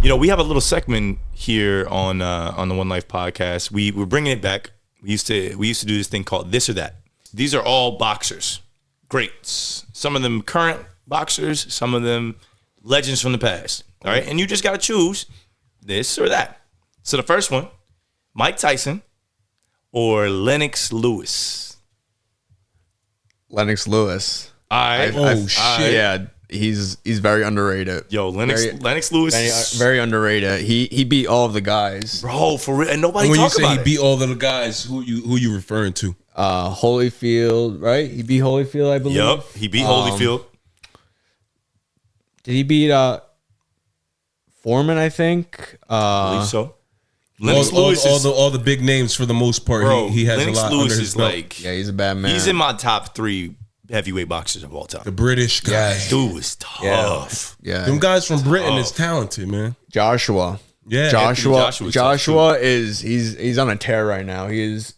We have a little segment here on the One Life podcast. We're bringing it back. We used to do this thing called This or That. These are all boxers, greats. Some of them current boxers, some of them legends from the past. All right, and you just got to choose this or that. So the first one, Mike Tyson or Lennox Lewis. Lennox Lewis. All right. Shit. Yeah, he's very underrated. Yo, Lennox Lewis. Very underrated. He beat all of the guys. Bro, for real. And nobody when talk about it. When you say he beat all of the guys, who you referring to? Holyfield, right? He beat Holyfield, I believe. Yup, he beat Holyfield. Did he beat Foreman, I think? I believe so. Lennox Lewis all the big names for the most part. Bro, he has Lennox a lot Lewis under his is belt. like, yeah, he's a bad man. He's in my top 3 heavyweight boxers of all time. The British guy. Dude was tough. Yeah. Them guys from Britain is talented, man. Joshua. Yeah. Joshua is he's on a tear right now. He's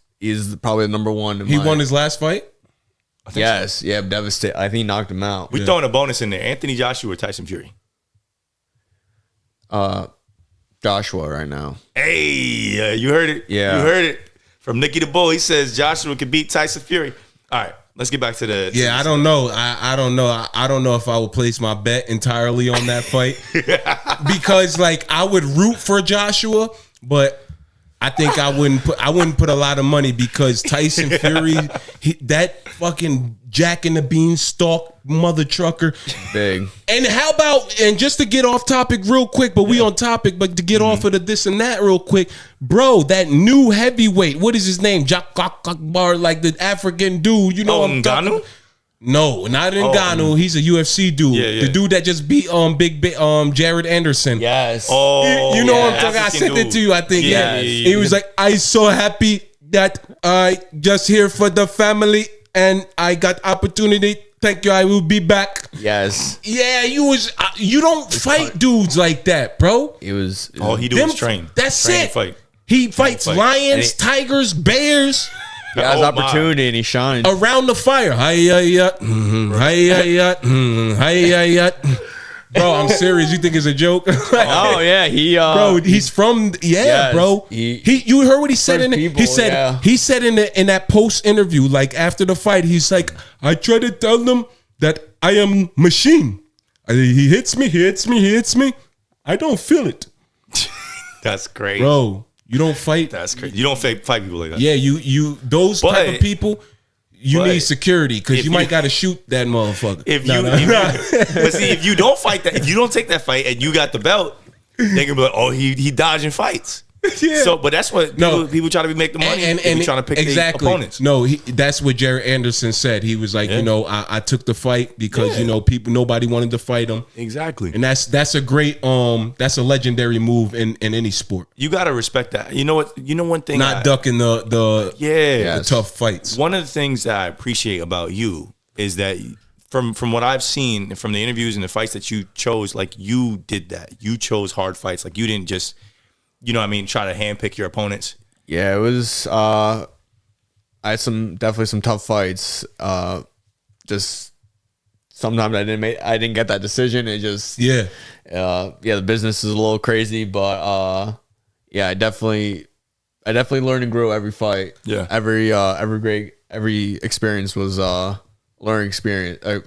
probably the number one. He won his last fight? Yes. So. Yeah, devastated. I think he knocked him out. We're throwing a bonus in there. Anthony Joshua or Tyson Fury? Joshua right now. Hey, you heard it. Yeah. You heard it. From Nicky the Bull, he says Joshua could beat Tyson Fury. All right, let's get back to the... I don't know. I don't know. I don't know if I would place my bet entirely on that fight. Because, I would root for Joshua, but... I think I wouldn't put a lot of money because Tyson Fury, that fucking Jack and the Beanstalk mother trucker, big. And how about, and just to get off topic real quick, but we on topic, but to get off of the this and that real quick, bro, that new heavyweight, what is his name? Bar, like the African dude, you know what I'm talking about? No, not Ngannou. He's a UFC dude. Yeah. The dude that just beat Jared Anderson. Yes. You know what I'm talking about? I sent it to you, I think. Yeah. He was like, I'm so happy that I just here for the family and I got opportunity. Thank you. I will be back. Yes. Yeah, you don't fight dudes like that, bro. All he do is train. That's train it. Fight. He fights lions, tigers, bears. He has opportunity and he shines. Around the fire. Bro, I'm serious. You think it's a joke? Oh yeah, bro, he's from bro. You heard what he said in it? He said in that post interview, like after the fight, he's like, I try to tell them that I am machine. He hits me. I don't feel it. That's crazy. Bro, you don't fight. That's crazy. You don't fight people like that. Yeah, you those type of people, you need security because you might got to shoot that motherfucker. But see, if you don't fight that, if you don't take that fight and you got the belt, they can be like, oh, he dodging fights. Yeah. So, but that's what people try to make the money and trying to pick their opponents. No, that's what Jared Anderson said. He was like, I took the fight because nobody wanted to fight him. Exactly, and that's a great that's a legendary move in any sport. You got to respect that. You know what? You know one thing. Not ducking the tough fights. One of the things that I appreciate about you is that from what I've seen from the interviews and the fights that you chose, like you did that. You chose hard fights. Like you didn't just. You know what I mean? Try to handpick your opponents. Yeah, it was. I had definitely some tough fights. Just sometimes I didn't get that decision. It just the business is a little crazy, but I definitely learned and grew every fight. Yeah, every experience was learning experience. It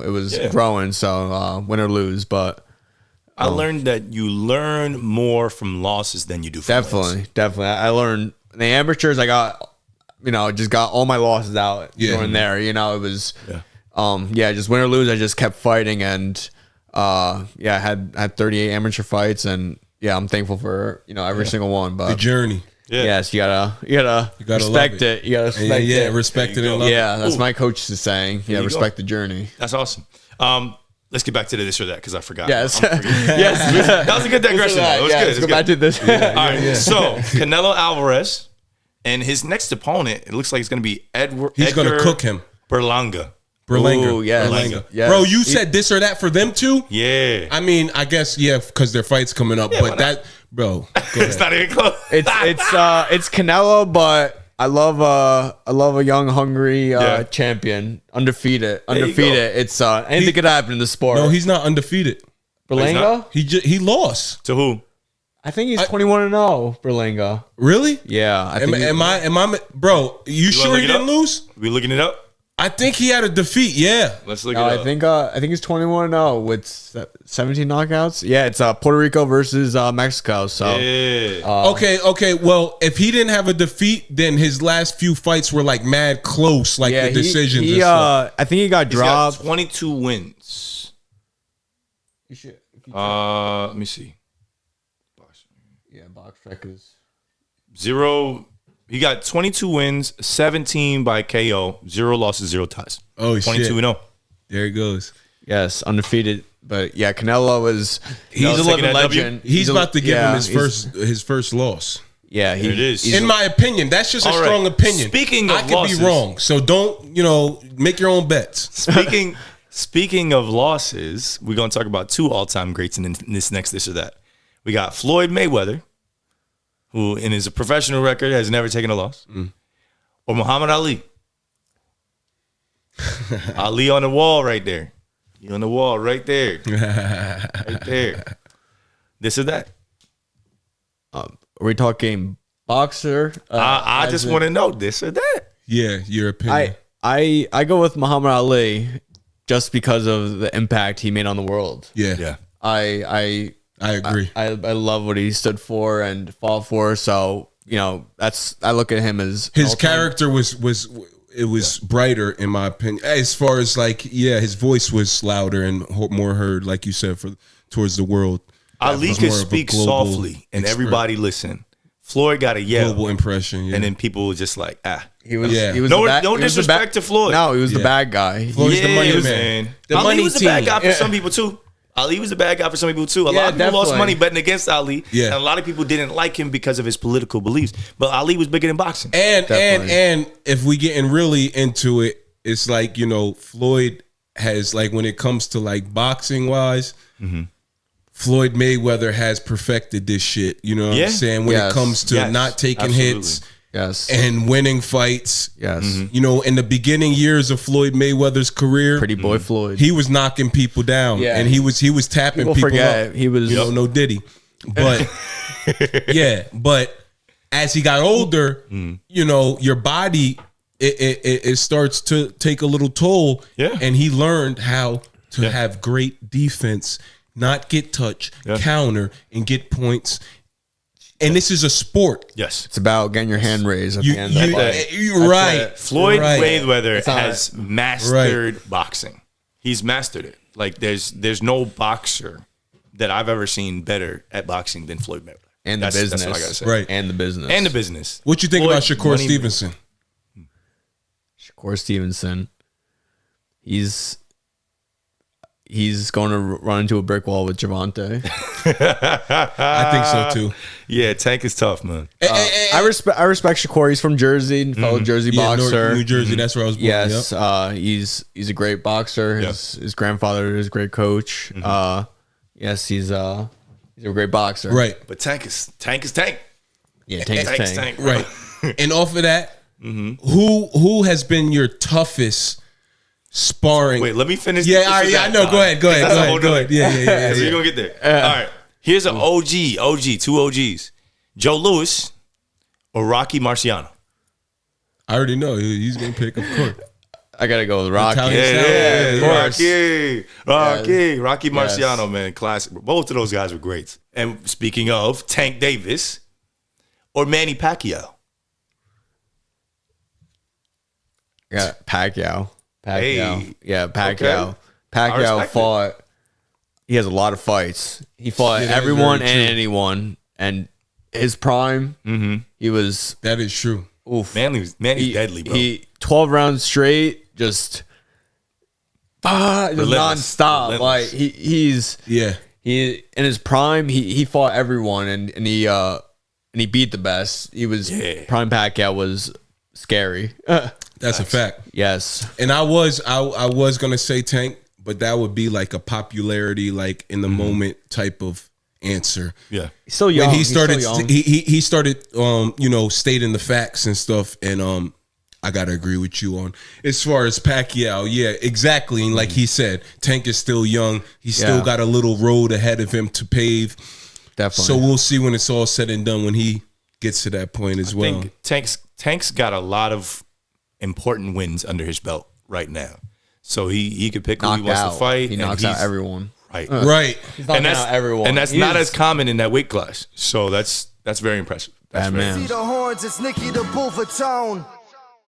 was growing. So win or lose, but. I learned that you learn more from losses than you do from wins. Definitely. I learned in the amateurs. I got, just got all my losses out during there. It was, just win or lose. I just kept fighting, and I had 38 amateur fights, and I'm thankful for every single one. But the journey. Yeah. Yes, you gotta respect it. You gotta respect it. Respect it and love it. Yeah, that's my coach's saying. Yeah, respect the journey. That's awesome. Let's get back to this or that because I forgot. Yes. Yes. That was a good digression. That was good. Let's go back to this. All right. So, Canelo Alvarez and his next opponent, it looks like it's going to be He's going to cook him. Berlanga. Ooh, yes. Berlanga. Yes. Bro, you said this or that for them too? Yeah. I mean, I guess, because their fight's coming up. But that, bro, it's not even close. It's Canelo, but I love a young, hungry champion, undefeated. It's anything could happen in the sport. No, he's not undefeated. Berlanga? He lost To who? I think he's 21-0, Berlanga. Really? Yeah. Am I, bro? You sure he didn't lose? We looking it up? I think he had a defeat. Yeah. Let's look it up. I think he's 21-0 with 17 knockouts. Yeah, it's Puerto Rico versus Mexico. So yeah. Okay. Well, if he didn't have a defeat, then his last few fights were like mad close, like the decisions. I think he got dropped. He's got 22 wins. You should. Let me see. Yeah, box track is 0. He got 22 wins, 17 by KO, 0 losses, 0 ties. Oh, 22-0. There he goes. yes, undefeated. But yeah, Canelo is He's a taking living that legend. He's about to give him his first loss. Yeah, Here it is. In my opinion, that's just a All right. strong opinion. Speaking of I could losses- be wrong, so don't make your own bets. Speaking of losses, we're going to talk about 2 all-time greats in this next this or that. We got Floyd Mayweather, who in his professional record has never taken a loss, or Muhammad Ali. Ali on the wall right there. You on the wall right there. Right there. This or that. Are we talking boxer? I just want to know this or that. Yeah, your opinion. I go with Muhammad Ali just because of the impact he made on the world. Yeah. I agree. I love what he stood for and fought for. So I look at him as His character was brighter in my opinion. As far as his voice was louder and more heard, like you said, towards the world. Ali could speak softly and everybody listen. Floyd got a yell. Global impression, yeah. And then people were just like, He was no disrespect to Floyd. No, he was the bad guy. Floyd's the money man. The Ali money was the bad team. guy for some people too. Ali was a bad guy for some people too. A lot of people lost money betting against Ali. Yeah. And a lot of people didn't like him because of his political beliefs. But Ali was bigger than boxing. And if we getting really into it, it's like, Floyd has, like, when it comes to like boxing wise, Floyd Mayweather has perfected this shit. You know what I'm saying? When it comes to not taking hits. Yes. And winning fights. Yes. In the beginning years of Floyd Mayweather's career, Pretty boy Floyd. he was knocking people down. Yeah. And he was tapping people forget up. he was No Diddy. But but as he got older, your body it starts to take a little toll. Yeah. And he learned how to have great defense, not get touched, counter, and get points. And this is a sport. Yes. It's about getting your hand raised at the end of the fight. You're right. Floyd Right. Mayweather has mastered boxing. He's mastered it. Like there's no boxer that I've ever seen better at boxing than Floyd Mayweather. And the business. That's what I gotta say. Right. And the business. And the business. What you think Floyd about Shakur Money- Stevenson? Shakur Stevenson. He's going to run into a brick wall with Gervonta. I think so too. Yeah, Tank is tough, man. I respect Shakur. He's from Jersey, fellow Jersey boxer. New Jersey. That's where I was born. Yes, Yep. he's a great boxer. His grandfather is a great coach. Yes, he's a great boxer. Right. But Tank is Tank. Yeah, Tank is Tank. Tank. Right. And off of that, who has been your toughest sparring? Wait, let me finish. Yeah, this all right, with yeah, I that know. time. Go ahead. That's a whole Go nother- ahead. Yeah. So you're gonna get there. All right. Here's an OG, 2 OGs. Joe Louis or Rocky Marciano. I already know he's gonna pick, of course. I gotta go with Rocky. Italian of course. Rocky Marciano, man, classic. Both of those guys were great. And speaking of Tank Davis or Manny Pacquiao. Yeah, Pacquiao. Hey. Yeah, Pacquiao. Okay. I Pacquiao respect fought. He has a lot of fights. He fought everyone and anyone. And his prime, he was. That is true. Oof. Manny's deadly, bro. He 12 rounds straight, just nonstop. Relentless. Like he's Yeah. he in his prime. He fought everyone and he beat the best. He was prime. Pacquiao was scary. That's a fact. Yes. And I was gonna say Tank, but that would be like a popularity, like in the moment type of answer. Yeah. He's still young. When he He's still started, young. he started, stating the facts and stuff, and I gotta agree with you on as far as Pacquiao. Yeah, exactly. And like he said, Tank is still young. He's still got a little road ahead of him to pave. Definitely. So we'll see when it's all said and done when he gets to that point as well. I think Tank's got a lot of important wins under his belt right now. So he could pick who he wants to fight. He knocks out everyone. Right. Right. He's knocking out everyone. And that's not as common in that weight class. So that's very impressive. That's man. See the horns, it's Nicky the bull Vitone.